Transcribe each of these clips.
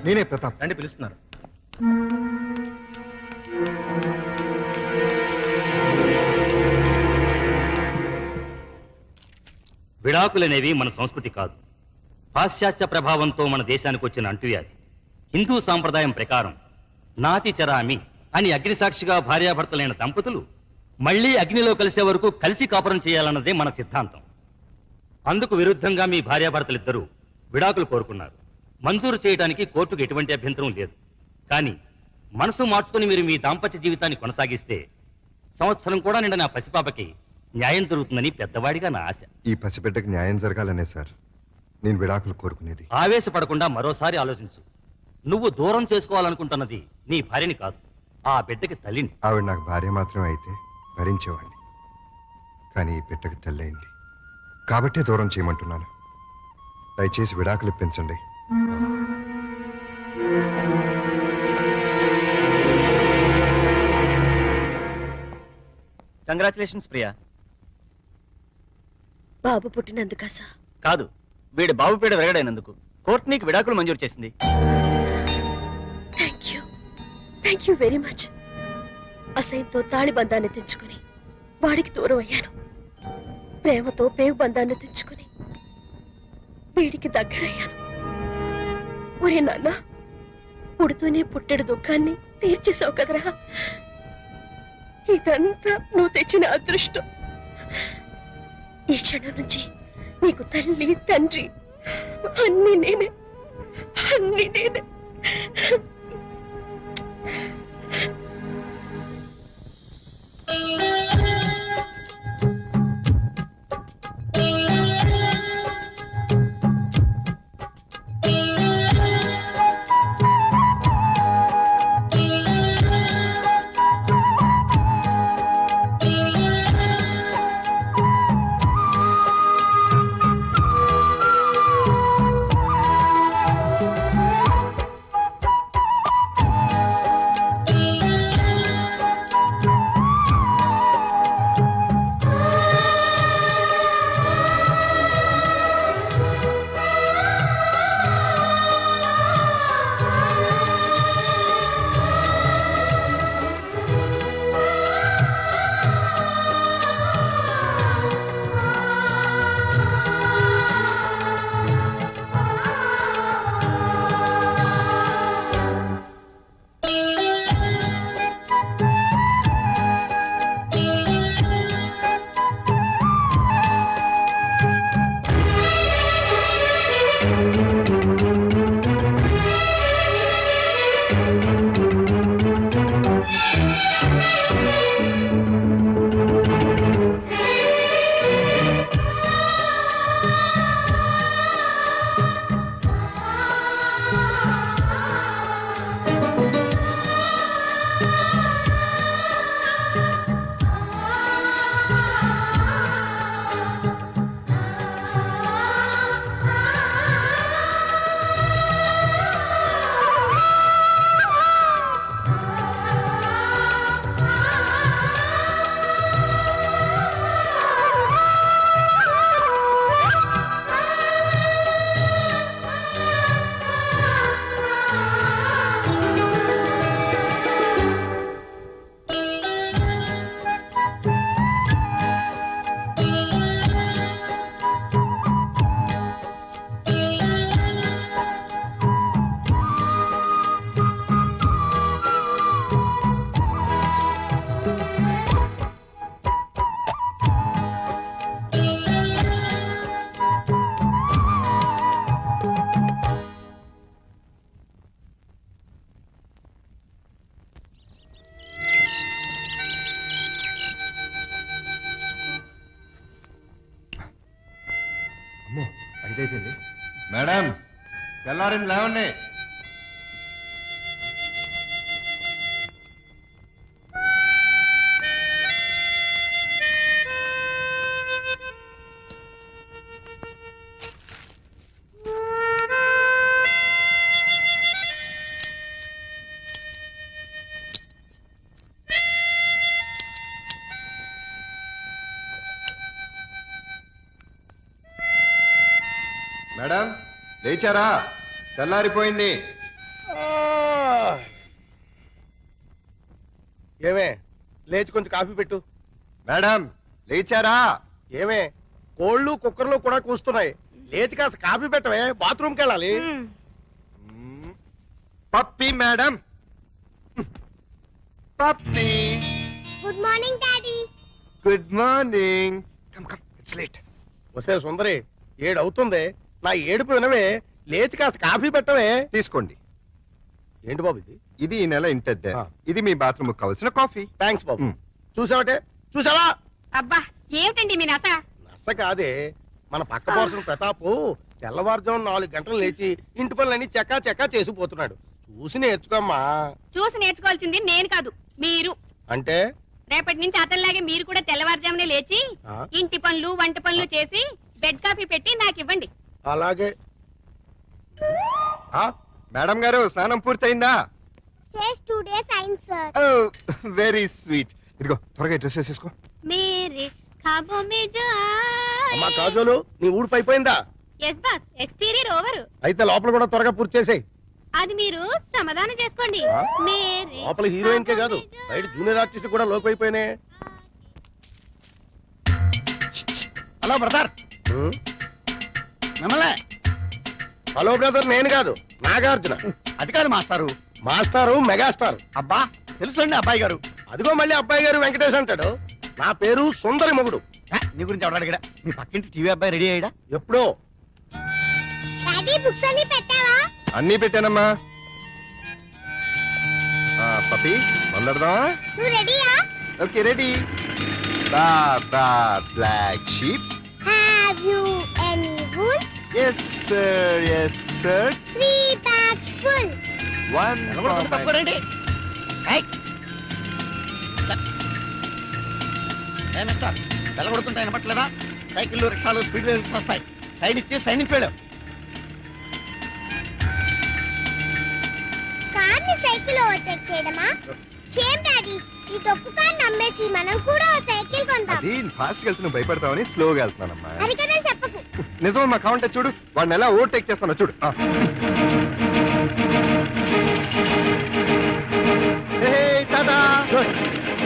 నేనే ప్రతాప్. రండి, పిలుస్తున్నారు. విడాకులనేవి మన సంస్కృతి కాదు. పాశ్చాత్య ప్రభావంతో మన దేశానికి వచ్చిన అంటువ్యాధి. హిందూ సాంప్రదాయం ప్రకారం నాతి చరామి అని అగ్నిసాక్షిగా భార్యాభర్తలైన దంపతులు మళ్లీ అగ్నిలో కలిసే వరకు కలిసి కాపురం చేయాలన్నదే మన సిద్ధాంతం. అందుకు విరుద్ధంగా మీ భార్యాభర్తలిద్దరూ విడాకులు కోరుకున్నారు. మంజూరు చేయడానికి కోర్టుకు ఎటువంటి అభ్యంతరం లేదు. కానీ మనసు మార్చుకుని మీరు మీ దాంపత్య జీవితాన్ని కొనసాగిస్తే సంవత్సరం కూడా నిండా నా పసిపాపకి న్యాయం జరుగుతుందని పెద్దవాడిగా నా ఆశ. ఈ పసిబిడ్డకి న్యాయం జరగాలనే సార్ నేను విడాకులు కోరుకునేది. ఆవేశపడకుండా మరోసారి ఆలోచించు. నువ్వు దూరం చేసుకోవాలనుకుంటున్నది నీ భార్యని కాదు, ఆ బిడ్డకి తల్లిని. ఆవిడ నాకు భార్య మాత్రమే అయితే భరించేవాడిని. కానీ ఈ బిడ్డకి తల్లి అయింది కాబట్టే దూరం చేయమంటున్నాను. దయచేసి విడాకులు ఇప్పించండి. కంగ్రాచులేషన్స్ ప్రియా. బాబు పుట్టినందుకా సార్? కాదు, వీడి బాబు పీడ విరగడైనందుకు కోర్టు నీకు విడాకులు మంజూరు చేసింది. Thank you very much. అసహ్యంతో తాళి బంధాన్ని తెంచుకుని వాడికి దూరం అయ్యాను. ప్రేమతో పేవు బంధాన్ని తెంచుకుని వీడికి దగ్గరయ్యాను. ఒరే నాన్న, పుడుతూనే పుట్టెడు దుఃఖాన్ని తీర్చేసావు కదరా. ఇదంతా నువ్వు తెచ్చిన అదృష్టం. ఈ క్షణం నుంచి నీకు తల్లి తండ్రి అన్ని నేనే. మేడం, తెల్లారింది, లేవండి. మేడం, లేచారా? తెల్లారిపోయింది. ఏమే లేచి కొంచెం కాఫీ పెట్టు. మేడం లేచారా? ఏమే కోళ్ళు కుక్కర్లు కూడా కూస్తున్నాయి. లేచి కాస్త కాఫీ పెట్టవే, బాత్రూమ్కి వెళ్ళాలి. Pappi madam, Pappi. Good morning daddy. Good morning. Come come, it's late. వస్తే సుందరి 7 అవుతుంది. నా ఏడుపు వినవే, లేచి కాస్త కాఫీ పెట్టవే. తీసుకోండి. ఏంటి బాబు ఇది? ఇది ఈ నెల ఇంటద్దే. ఇది మీ బాత్రూమ్ కావాల్సిన కాఫీ. థ్యాంక్స్ బాబు. చూసావటే, చూసావా? అబ్బా ఏమిటండి మీ నస? నస కాదే, మన పక్క పోర్షన్ ప్రతాపు తెల్లవారుజాము 4 గంటలు లేచి ఇంటి పనులన్నీ చక్కా చక్కా చేసిపోతున్నాడు. చూసి నేర్చుకోమ్మా. చూసి నేర్చుకోవాల్సింది నేను కాదు, మీరు. అంటే రేపటి నుంచి అతనిలాగే మీరు కూడా తెల్లవారుజామునే లేచి ఇంటి పనులు వంట పనులు చేసి బెడ్ కాఫీ పెట్టి నాకు ఇవ్వండి. అలాగే. మేడం గారు స్నానం పూర్తయిందా? చేసి 2 days అయింది సార్. Very sweet. ఇదిగో త్వరగా డ్రెస్ వేసేసుకో. మేరే ఖాబో మే జో అమ్మా కాజోలు, నీ ఊడిపు అయిపోయిందా? Yes boss, exterior over. అయితే లోపల కూడా త్వరగా పూర్తి చేసేయ్. అది మీరు సమాధానం చేసుకోండి. మేరే లోపల హీరోయిన్ కే కాదు, బయట జూనియర్ ఆర్టిస్ట్ కూడా లోకి అయిపోయినాయి. Hello brother. మిమ్మల్ని. హలో బ్రదర్, నేను కాదు నాగార్జున. అది కాదు మాస్టారు. మాస్టారు మెగాస్టార్. అబ్బా తెలుసండి అబ్బాయి గారు. అదిగో మళ్ళీ అబ్బాయి గారు వెంకటేష్ అంటాడు. నా పేరు సుందరి మొగుడు. నీ గురించి ఎవరు అడిగాడా? మీ పక్కింటి టీవీ అబ్బాయి రెడీ అయ్యాడా? ఎప్పుడో. బుక్స్ అన్ని పెట్టావా? అన్నీ పెట్టానమ్మా. పప్పి మొదలెడదామా? నువ్వు రెడీయా? Okay ready. Baa baa black sheep. Have you any wool? Yes sir, yes sir. 3 bags full. 1 తప్పుకోరండి. వెళ్ళగొడుతుంటాయి అనపట్లేదా? సైకిళ్ళు రిక్షాలు స్పీడ్ రిక్షా వస్తాయి. సైన్ ఇచ్చి సైన్ ఇచ్చి వెళ్ళావు. కార్ని సైకిల్ ఓవర్టేక్ చేయడమా? షేమ్ డాడీ, ఈ తప్పు కార్ నమ్మేసి మనం కూడా ఓ సైకిల్ కొందాం. అది ఫాస్ట్ వెళ్తూ నువ్వు భయపడతావని స్లోగా వెళ్తున్నానమ్మా. అది కదా చెప్పకు. నిజమమ్మా, కావంటే చూడు వాడిని ఎలా ఓవర్టేక్ చేస్తానో చూడు.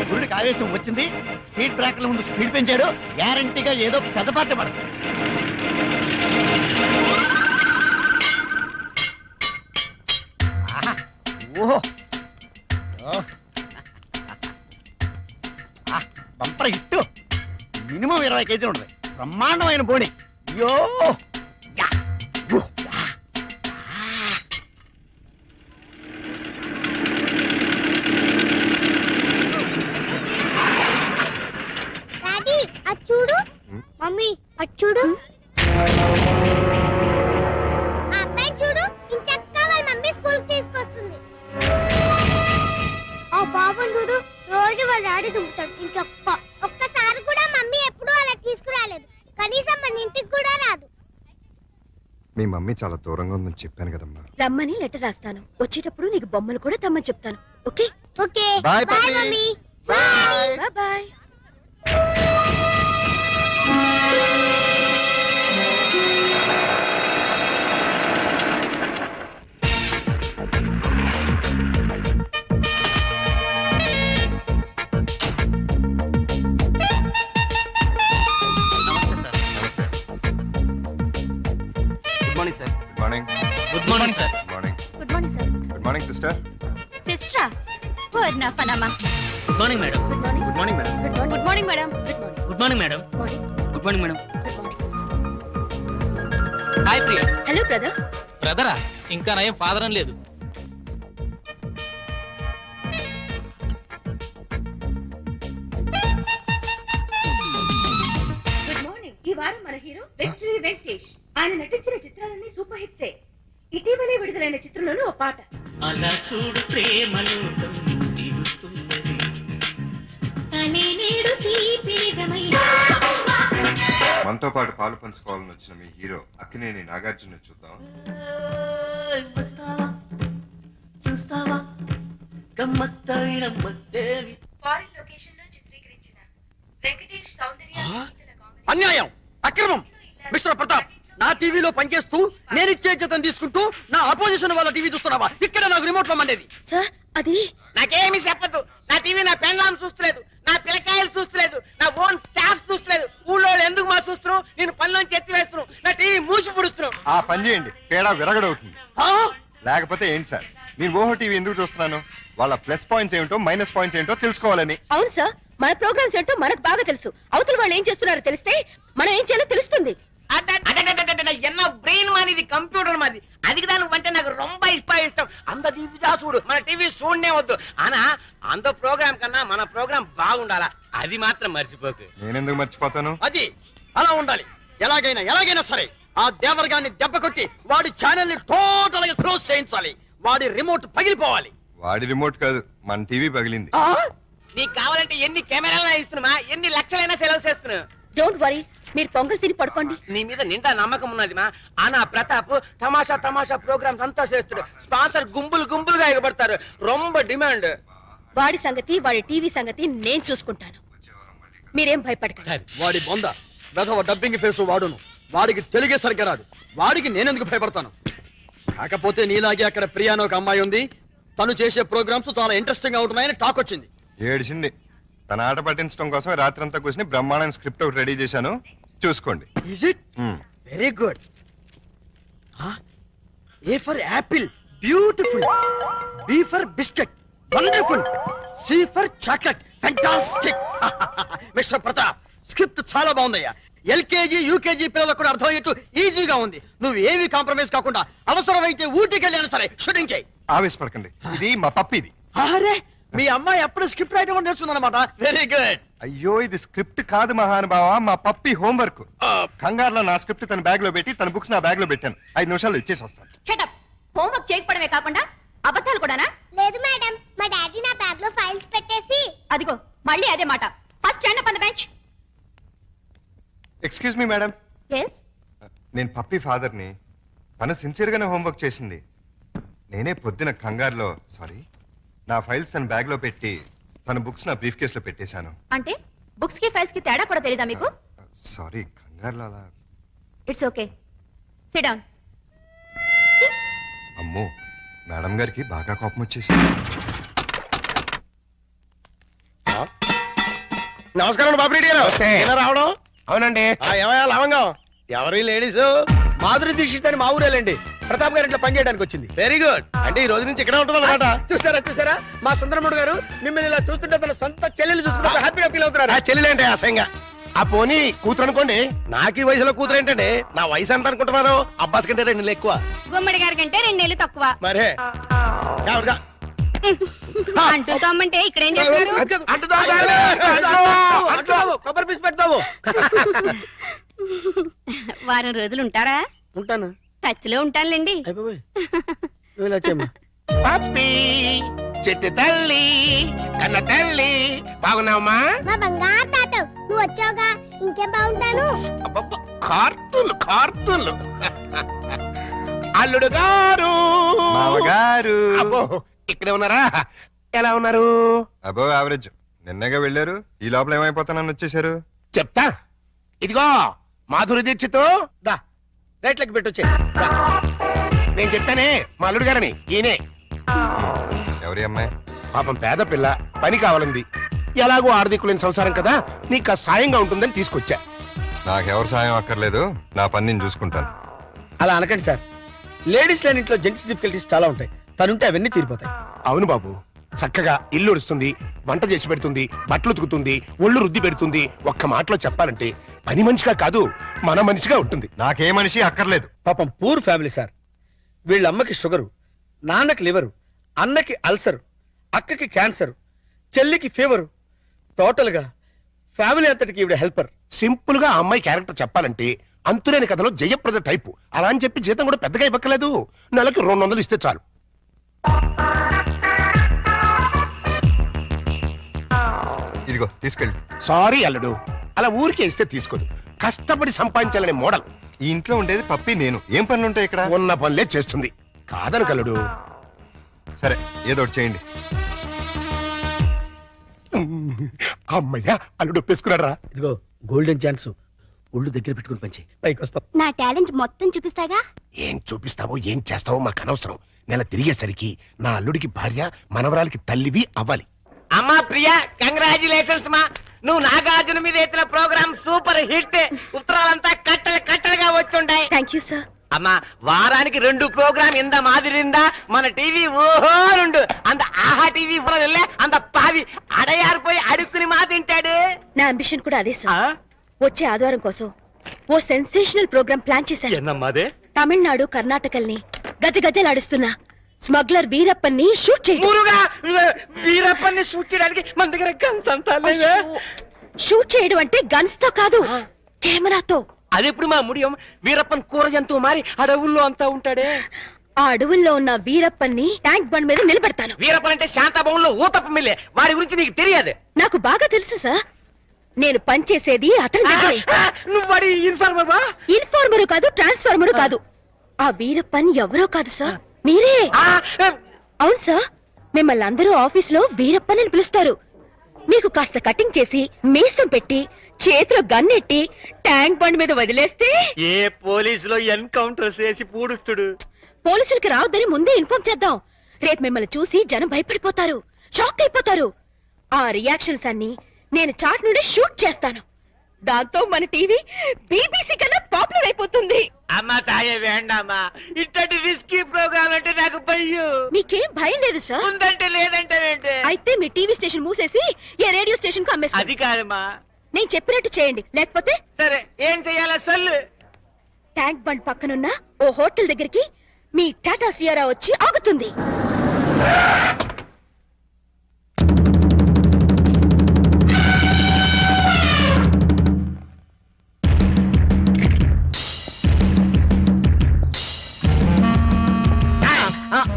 గురుడికి ఆవేశం వచ్చింది. స్పీడ్ బ్రేకర్ల ముందు స్పీడ్ పెంచాడు. గ్యారంటీగా ఏదో పెద్ద పార్టీ పడుతుంది. ఓహో బంపర్ హిట్టు. మినిమం 20 కేజీలు ఉంటుంది. బ్రహ్మాండమైన బోణి. అయ్యో డాడీ అది చూడు. మమ్మీ అది చూడు. ఆ అబ్బాయి చూడు, ఇంచక్కా వాళ్ళ మమ్మీ స్కూల్ కి తీసుకొస్తుంది. ఆ బాబు చూడు, రోజు వాళ్ళ డాడీ దుంపుతాడు ఇంచక్క. ఒక్కసారి కూడా మమ్మీ ఎప్పుడూ అలా తీసుకురాలేదు. కనీసం మన ఇంటికి కూడా రాదు. మీ మమ్మీ చాలా దూరంగా ఉందని చెప్పాను కదమ్మా. రమ్మని లెటర్ రాస్తాను. వచ్చేటప్పుడు నీకు బొమ్మలు కూడా తెమ్మని చెప్తాను. Okay okay bye bye Pappi. Mummy. Bye. Bye bye. Good morning sir. Good morning. Good morning sir. Good morning. Good morning sir. Good morning sister. సిస్టరా? వర్నా పనమా. Good morning madam. Good morning. Good morning madam. Good morning madam. Good morning. Good morning madam. Good morning madam. Good morning. Hi Priya. Hello brother. బ్రదరా? ఇంకా నయం father అని లేదు. Good morning. ఈ వారం మన హీరో విక్టరీ వెంకటేష్. ఆయన నటించిన చిత్రాలన్నీ సూపర్ హిట్సే. ఇటీవలే విడుదలైన చిత్రంలోనూ ఓ పాట. అలా చూడు ప్రేమలోకం తీరుస్తున్నది. మనతో పాటు పాలు పంచుకోవాలని వచ్చిన మీ హీరో అక్కినేని నాగార్జున చూద్దాం. చూస్తావా గమ్మత్తైన మత్తేవి. ఫారిన్ లొకేషన్ లో చిత్రీకరించిన వెంకటేష్ సౌందర్య అన్యాయం, అక్రమం. మిస్టర్ ప్రతాప్, నా టీవీలో పనిచేస్తూ నేను ఇచ్చే జీతం తీసుకుంటూ నా అపోజిషన్ వాళ్ళ టీవీ చూస్తున్నావా? ఇక్కడ నాకు రిమోట్ లో మండేది. సార్ అది నాకేమి చెప్పదు. నా టీవీ నా పెండ్లాం చూస్తలేదు, నా పిల్లకాయలు చూస్తలేదు, నా ఓన్ స్టాఫ్ చూస్తలేదు. ఊళ్ళో ఎందుకు మా చూస్తున్నావు? నేను పనిలోంచి ఎత్తి వేస్తున్నావు, నా టీవీ మూసి పుడుస్తున్నావు. ఆ పని చేయండి, తేడా విరగడవుతుంది. లేకపోతే ఏంటి సార్, నేను ఓహో టీవీ ఎందుకు చూస్తున్నాను? వాళ్ళ ప్లస్ పాయింట్స్ ఏమిటో మైనస్ పాయింట్స్ ఏంటో తెలుసుకోవాలని. అవును సార్, మన ప్రోగ్రామ్స్ ఏంటో మనకు బాగా తెలుసు. అవతల వాళ్ళు ఏం చేస్తున్నారో తెలిస్తే మనం ఏం చేయాలో తెలుస్తుంది. என்ன பிரெயின் மாதிரி இது கம்ப்யூட்டர் மாதிரி. அதுக்கு தான் வந்து నాకు ரொம்ப ఇష్టం. అంత టీవీ చూడు, మన టీవీ చూడనే వద్దు. ఆనా అంత ప్రోగ్రామ్ కన్నా మన ప్రోగ్రామ్ బాగుండాలా, అది మాత్రం మర్చిపోకు. నేనెందుకు మర్చిపోతాను? అది అలా ఉండాలి. ఎలాగైనా సరే ఆ దేవరగాన్ని దెబ్బ కొట్టి వాడి ఛానల్ ని టోటల్ గా క్లోజ్ చేయించాలి. వాడి రిమోట్ పగిలిపోవాలి. వాడి రిమోట్ కాదు, మన టీవీ పగిలింది. నీకు కావాలంటే ఎన్ని కెమెరాలైనా ఇస్తున్నా, ఎన్ని లక్షలైనా సెలవు చేస్తున్నా. డోంట్ వరీ, మీరు పొంగల్ తిని పడుకోండి. నీ మీద నిండా నమ్మకం ఉన్నది మా. ఆనా ప్రతాప్ తమాషా ప్రోగ్రామ్స్ అంతా చేస్తాడు. స్పాన్సర్ గుంపులుగా ఎగబడతారు. రొంబ డిమాండ్. వాడి సంగతి, వాడి టీవీ సంగతి నేను చూసుకుంటాను. మీరేం భయపడకండి. వాడి బొంద వెధవ డబ్బింగ్ ఫేస్ వాడును. వాడికి తెలుగే సరిగ్గా రాదు. వాడికి నేనెందుకు భయపడతాను? కాకపోతే నీలాగే అక్కడ ప్రియా అని ఒక అమ్మాయి ఉంది. తను చేసే ప్రోగ్రామ్స్ చాలా ఇంట్రెస్టింగ్ గా ఉంటున్నాయని టాక్ వచ్చింది. ఏడిసింది. తన ఆట పట్టించడం కోసం రాత్రంతా కూర్చుని బ్రహ్మాండమైన స్క్రిప్ట్ ఒకటి రెడీ చేశాను, చూసుకోండి. Is it? Very good. A for apple, beautiful. B for biscuit, wonderful. C for chocolate, fantastic. Mr. Pratap, script చాలా బాగుందయ్యా. ఎల్కేజీ యూకేజీ పిల్లలకు కూడా అర్థమయ్యేట్టు ఈజీగా ఉంది. నువ్వు ఏమి కాంప్రమైజ్ కాకుండా అవసరమైతే ఊటీకి వెళ్ళాను సరే షూటింగ్ చేయి. ఆవేశపడకండి, ఇది మా పప్పిది. అరే, మీ అమ్మాయి ఎప్పుడు స్క్రిప్ట్ రైటర్ కూడా నేర్చుకుందన్నమాట. Very good. అయ్యో, ఇది స్క్రిప్ట్ కాదు మహానుభావ, మా పప్పి హోంవర్క్. కంగారులో నా స్క్రిప్ట్ తన బ్యాగ్ లో పెట్టి తన బుక్స్ నా బ్యాగ్ లో పెట్టాను. 5 నిమిషాల్లో ఇచ్చేసి వస్తాను. షటప్. హోంవర్క్ చేయకపోవడమే కాకుండా అబద్ధాలు కూడానా? లేదు మేడం, మా డాడీ నా బ్యాగ్ లో ఫైల్స్ పెట్టేసి. అదిగో మళ్ళీ అదే మాట. First stand up on the bench. Excuse me madam. yes నేను పప్పి ఫాదర్ని. తను సిన్సియర్గానే హోంవర్క్ చేసింది. నేనే పొద్దున కంగారులో నా ఫైల్స్ తన బ్యాగ్ లో పెట్టి తన బుక్స్ నా బ్రీఫ్ కేస్ లో పెట్టేశాను. అంటే బుక్స్ కి ఫైల్స్ కి తేడా కూడా తెలీదా మీకు? సారీ, కంగారులో అలా. It's okay, SIT down. అమ్మో, మేడం గారికి బాగా కోపం వచ్చేసింది. నమస్కారం బాబు రెడ్డి గారు. ఎలా రావడం? అవునండి. ఏమయ్యా లవంగం? ఎవరి లేడీస్? మాధురి దీక్షిత్ అని మా ఊరేలండి. ప్రతాప్ గారు ఇట్లా పనిచేయడానికి వచ్చింది. Very good. అంటే ఈ రోజు నుంచి ఇక్కడ ఉంటుంది అనమాట. చూసారా మా సుందరముడు గారు మిమ్మల్ని ఇలా చూస్తుంటే తన సొంత చెల్లెలు చూసుకుంటే హ్యాపీగా ఫీల్ అవుతున్నారు. ఆ చెల్లెలేంటి అసహ్యంగా? ఆ పోనీ కూతురు అనుకోండి. నాకు ఈ వయసులో కూతురు ఏంటండి? నా వయసు ఎంత అనుకుంటున్నారు? అబ్బాస్ కంటే 2 నెలలు ఎక్కువ. గుమ్మడి గారి కంటే 2 నెలలు తక్కువ. మరే అంటూ తమ్మంటే ఇక్కడ ఏం చేస్తారు? కొబ్బరి పీసు పెడతావు. వారం రోజులు ఉంటారా? ఉంటాను. టచ్ లో ఉంటానులేండి. పప్పి చెట్టు తల్లి కన్న తల్లి బాగున్నావమ్మా? మా బంగారు తాత, నువ్వు వచ్చావుగా, ఇంకేం బాగుంటాను. కార్తూన్లు అల్లుడు గారు మామగారు అబ్బో ఇక్కడే ఉన్నారా? ఎలా ఉన్నారు? అబో యావరేజ్. నిన్నగా వెళ్ళారు, ఈ లోపల ఏమైపోతానని వచ్చేసారు. చెప్తా. ఇదిగో మాధురి దీక్షితో రైట్లకి పెట్టొచ్చే. నేను చెప్పానే మా అల్లుడు గారని. ఈయనే. ఎవరి అమ్మాయి? పాపం పేద పిల్ల, పని కావాలంది. ఎలాగో ఆర్థికులేని సంసారం కదా, నీకు సాయంగా ఉంటుందని తీసుకొచ్చా. నాకెవరు సాయం అక్కర్లేదు, నా పని నేను చూసుకుంటాను. అలా అనకండి సార్. లేడీస్ లేని ఇంట్లో జెంట్స్ డిఫికల్టీస్ చాలా ఉంటాయి. తనుంటే అవన్నీ తీరిపోతాయి. అవును బాబు, చక్కగా ఇల్లు ఉడుస్తుంది, వంట చేసి పెడుతుంది, బట్టలు ఉతుకుతుంది, ఒళ్ళు రుద్ది పెడుతుంది. ఒక్క మాటలో చెప్పాలంటే పని మనిషిగా కాదు, మన మనిషిగా ఉంటుంది. నాకే మనిషి అక్కర్లేదు. పాపం పూర్ ఫ్యామిలీ సార్. వీళ్ళ అమ్మకి షుగరు, నాన్నకి లివరు, అన్నకి అల్సరు, అక్కకి క్యాన్సర్, చెల్లికి ఫీవరు. టోటల్ గా ఫ్యామిలీ అంతటికి ఈవిడ హెల్పర్. సింపుల్ గా అమ్మాయి క్యారెక్టర్ చెప్పాలంటే అంతులేని కథలో జయప్రద టైపు. అలా అని చెప్పి జీతం కూడా పెద్దగా ఇవ్వక్కలేదు. నెలకి 200 ఇస్తే చాలు. ఇదిగో తీసుకెళ్ళి. సారీ అల్లుడు, అలా ఊరికే ఇస్తే తీసుకోదు. కష్టపడి సంపాదించాలనే మోడల్. ఈ ఇంట్లో ఉండేది పప్పి, నేను. ఏం పనులు ఉంటాయి ఇక్కడ? ఉన్న పనులే చేస్తుంది. కాదను కల్లుడు. సరే, ఏదో ఒకటి చేయండి. అమ్మయ్యా, అల్లుడు ఒప్పేసుకున్నారా? ఇదిగో గోల్డెన్ ఛాన్స్. ఒళ్ళు దగ్గర పెట్టుకుని పంచి పైకి వస్తాం. నా టాలెంట్ మొత్తం చూపిస్తాగా. ఏం చూపిస్తావో ఏం చేస్తావో మాకు అనవసరం. నెల తిరిగేసరికి నా అల్లుడికి భార్య, మనవరాలకి తల్లివి అవ్వాలి. అమ్మా ప్రియా, కంగ్రాచులేషన్స్ మా. నువ్వు నాగార్జున మీద ఎత్తిన ప్రోగ్రామ్ సూపర్ హిట్. ఉత్తరాలంతా కట్టలు కట్టలుగా వచ్చుంటాయి. Thank you sir. అమ్మా వారానికి 2 ప్రోగ్రామ్ ఇంత మాదిరిందా మన టీవీ ఓహోరుండు. అంత ఆహా టీవీ ఇవ్వలే అంత పావి అడయారిపోయి అడుక్కుని మా తింటాడు. నా అంబిషన్ కూడా అదే సార్. వచ్చే ఆదివారం కోసం ఓ సెన్సేషనల్ ప్రోగ్రామ్ ప్లాన్ చేశాను. తమిళనాడు, కర్ణాటకల్ని గజగజలాడిస్తున్న స్మగ్లర్ వీరప్పన్ని షూట్ వీరప్పన్ని షూట్ చేయడానికి మన దగ్గర గన్స్ అంతా షూట్ చేయడం అంటే గన్స్ తో కాదు, కెమెరాతో. అదెప్పుడు మా ముడియం? వీరప్పన్ కూర జంతువు మారి అడవుల్లో అంతా ఉంటాడే. ఆ అడవుల్లో ఉన్న వీరప్పన్ని ట్యాంక్ బండ్ మీద నిలబెడతాను. వీరప్పన్ అంటే శాంతాభవన్లో ఊతప్ప మిల్లే. వాడి గురించి నీకు తెలియదు? నాకు బాగా తెలుసు సార్. నేను పనిచేసేది అతని దగ్గరే. నువ్వు వాడి ఇన్ఫార్మర్? ఇన్ఫార్మరు కాదు, ట్రాన్స్ఫార్మరు కాదు. ఆ వీరప్పన్ ఎవరో కాదు సార్, మీరే. అవును సార్, మిమ్మల్ని అందరూ ఆఫీస్ లో వీరప్పన్ అని పిలుస్తారు. మీకు కాస్త కటింగ్ చేసి మీసం పెట్టి చేతిలో గన్నెట్టి ట్యాంక్ బండ్ మీద వదిలేస్తే ఏ పోలీసులో ఎన్కౌంటర్ చేసి పూడుస్తుడు. పోలీసులకి రావద్దని ముందే ఇన్ఫార్మ్ చేద్దాం. రేపు మిమ్మల్ని చూసి జనం భయపడిపోతారు, షాక్ అయిపోతారు. ఆ రియాక్షన్స్ అన్ని నేను చాట్ నుండి షూట్ చేస్తాను. దాంతో మన టీవీ బీబీసీ కన్నా పాపులర్ అయిపోతుంది. అమ్మా తాయే వేండామా, ఇట్టటి రిస్కీ ప్రోగ్రామ్ అంటే నాకు భయం. మీకేం భయం లేదు సార్? ఉందంటే లేదంటే అయితే మీ టీవీ స్టేషన్ మూసేసి ఏ రేడియో స్టేషన్ కు అమ్మేస్తారు. అది కాదమ్మా, నేను చెప్పినట్టు చేయండి, లేకపోతే సరే ఏం చెయ్యాలా సొల్లు. ట్యాంక్ బండ్ పక్కనున్న ఓ హోటల్ దగ్గరికి మీ టాటా సియారా వచ్చి ఆగుతుంది.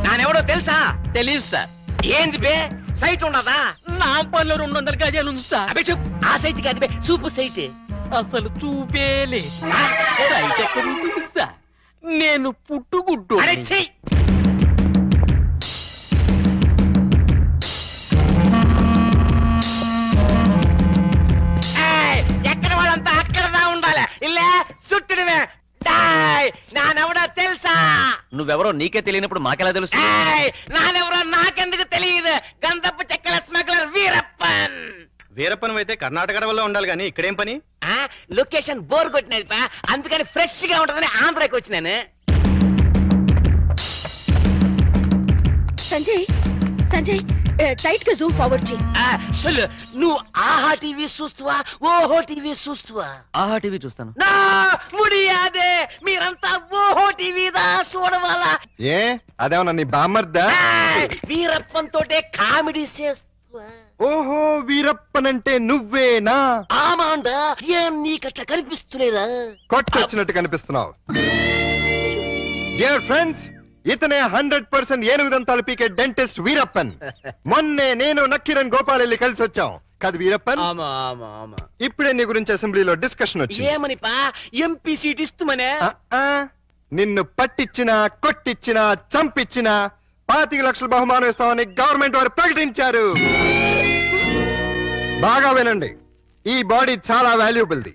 నానెవడో తెలుసా? తెలీదు సార్. ఏంది బే, సైట్ ఉండదా? నా పనిలో 200 గజాలు ఉంది సార్. అబే చెప్పు, ఆ సైట్ కాదు బే, చూపు సైట్. అసలు చూపేలే. సైట్ ఎక్కడ ఉంటుంది సార్? నేను పుట్టుగుడ్డు. అరే చెయ్యి. ఎక్కడ వాళ్ళంతా అక్కడదా ఉండాలి. ఇలా చుట్టడమే. నానెవడో తెలుసా? నువ్వెవరో నీకే తెలియనప్పుడు మాకెలా తెలుసు? నానెవరో నాకెందుకు తెలియదు. గంధపు చెక్కల స్మగ్లర్ వీరప్పన్. వీరప్పన్ అయితే కర్ణాటక అడవుల్లో ఉండాలి కానీ ఇక్కడేం పని? లొకేషన్ బోర్ కొట్టినది, అందుకని ఫ్రెష్ గా ఉంటుందని ఆంధ్రాకి వచ్చినాను. సంజయ్, సంజయ్ టైట్ గా జూమ్ ఫార్వర్డ్ చెయ్యి. నువ్వు ఆహా టీవీ చూస్తువా, ఓహో టీవీ చూస్తువా? ఆహా టీవీ చూస్తాను. నా ముడియాదే, మీరంతా ఓహో టీవీదా చూడవాలా? ఏ అదేమన్నా నీ బామ్మర్దా? వీరప్పన్ తోటే కామెడీ చేస్తువా? ఓహో వీరప్పనంటే నువ్వేనా? ఆమాండా, ఏం నీకట్లా కనిపిస్తులేదా? కొట్టొచ్చినట్టు కనిపిస్తున్నావు. డియర్ ఫ్రెండ్స్, ఇతనే 100% ఏనుగు దంతాలు పీకే డెంటిస్ట్ వీరప్పన్. మొన్నే నేను నక్కిరన్ గోపాల్ వెళ్ళి కలిసి వచ్చాం కాదు వీరప్పన్? ఇప్పుడే నీ గురించి అసెంబ్లీలో డిస్కషన్ వచ్చింది. ఏమని పా? ఎంపీ సీట్ ఇస్తుమనే? నిన్ను పట్టించినా, కొట్టించినా, చంపించినా 25 లక్షల బహుమానం ఇస్తామని గవర్నమెంట్ వారు ప్రకటించారు. బాగా వినండి, ఈ బాడీ చాలా వాల్యుబుల్ది.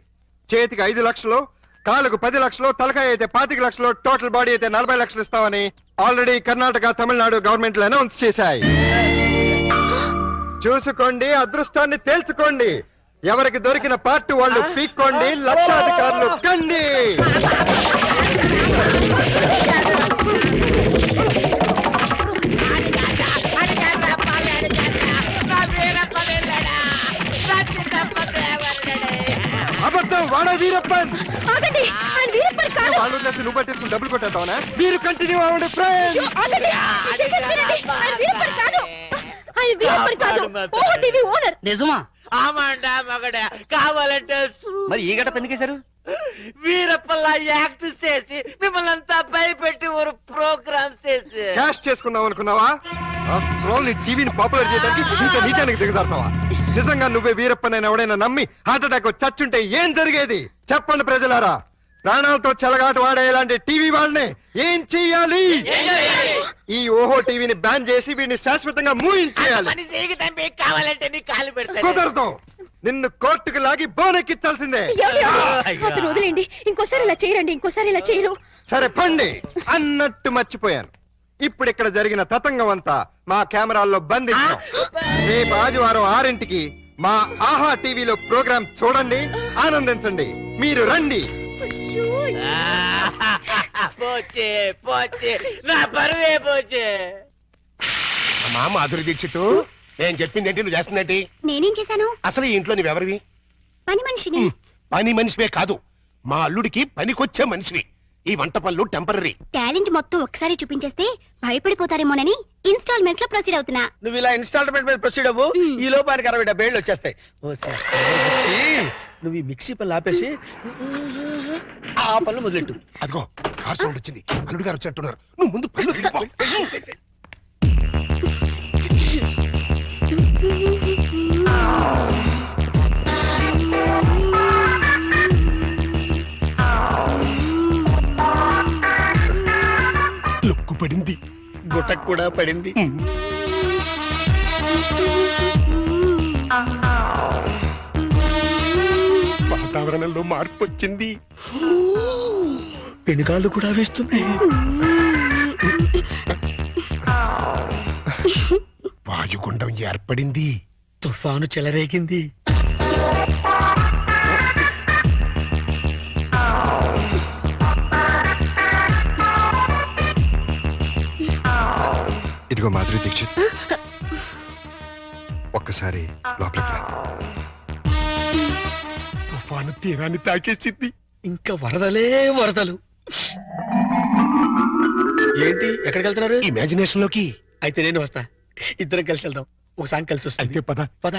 చేతికి 5 లక్షలు, కాలుకు 10 లక్షలు, తలకాయ అయితే 25 లక్షలు, టోటల్ బాడీ అయితే 40 లక్షలు ఇస్తామని ఆల్రెడీ కర్ణాటక, తమిళనాడు గవర్నమెంట్లు అనౌన్స్ చేశాయి. చూసుకోండి, అదృష్టాన్ని తేల్చుకోండి. ఎవరికి దొరికిన పార్ట్ వాళ్ళు పీక్కోండి, లక్షాధికారులు కండి. అబద్ధం, వాడా వీరప్పన్. వాళ్ళు నువ్వు పట్టేసుకుని డబ్బులు కొట్టేద్దామనా? మీరు కంటిన్యూ అవ్వండి ఫ్రెండ్స్. నిజమా? ఆమాండా మగడా, కావాలంటే మరి ఈ గడప ఎందుకేశారు? వీరప్పల్లా యాక్ట్ చేసి మిమ్మల్ని అంతా భయపెట్టి ఒక ప్రోగ్రామ్ చేసి క్యాష్ చేసుకుందాం అనుకున్నావా? టీవీని పాపులర్ చేయడానికి ఇంత నీచానికి దిగజారుతావా? నిజంగా నువ్వే వీరప్పనైనా ఎవడైనా నమ్మి హార్ట్ అటాక్ చచ్చుంటే ఏం జరిగేది? చెప్పండి ప్రజలారా. ప్రాణాలతో చెలగాటు వాడే ఇలాంటి టీవీ వాళ్ళని ఏం చెయ్యాలి? ఈ ఓహో టీవీని బ్యాన్ చేసి వీడిని శాశ్వతంగా మూయించేయాలి. కావాలంటే నీ కాలు పెడతాను. కుదరదు. నిన్ను కోర్టుకు లాగి బోనెక్కించాల్సిందే. అతను వదిలేండి. ఇంకోసారి ఇలా చేయరండి. ఇంకోసారి ఇలా చేయరు. సరే పండి. అన్నట్టు మర్చిపోయాను. ఇప్పుడు ఇక్కడ జరిగిన తతంగం అంతా మా కెమెరాల్లో బంధించాం. రేపు ఆదివారం 6ంటికి మా ఆహా టీవీలో ప్రోగ్రాం చూడండి, ఆనందించండి. మీరు రండి. పోచే పోచే నా పరువే పోచే. అమ్మా మాధురి దీక్షిత్, నేను చెప్పింది ఏంటి, నువ్వు చేస్తుందేంటి? నేనేం చేశాను? అసలు ఈ ఇంట్లో నువ్వెవరివి? పని మనిషిని. పని మనిషివే కాదు, మా అల్లుడికి పనికొచ్చే మనిషివి. ఈ వంట పనులు టెంపరరీ. టాలెంట్ మొత్తం ఒకసారి చూపించేస్తే భయపడిపోతారేమోనని ఇన్స్టాల్మెంట్స్ లో ప్రొసీడ్ అవుతున్నా. నువ్వు ఇలా ఇన్స్టాల్మెంట్ మీద ప్రొసీడ్ అవ్వు, ఈ లోపానికి 60 వచ్చేస్తాయి. నువ్వు ఈ మిక్సీ పనులు ఆపేసి ఆ పనులు మొదలెట్టు. అదిగో కార్ సౌండ్ వచ్చింది, అల్లుడు గారు వచ్చేట్టున్నారు. నువ్వు ముందు పనులు దిగిపో. లొక్కు పడింది, గుట్టకు కూడా పడింది. వాతావరణంలో మార్పు వచ్చింది. పెనుగాళ్ళు కూడా వేస్తున్నాయి. వాయుగుండం ఏర్పడింది. తుఫాను చెలరేగింది. ఇదిగో మాధురి దీక్షిత్, ఒక్కసారి లోపలికి రా. తుఫాను తీరాన్ని తాకేసింది. ఇంకా వరదలే వరదలు. ఏంటి, ఎక్కడికి వెళ్తున్నారు? ఇమాజినేషన్ లోకి. అయితే నేను వస్తా, ఇద్దరం కలిసి వెళ్దాం. ఒక సాంగ్ కలిసి వస్తుంది. అయితే పద. పద.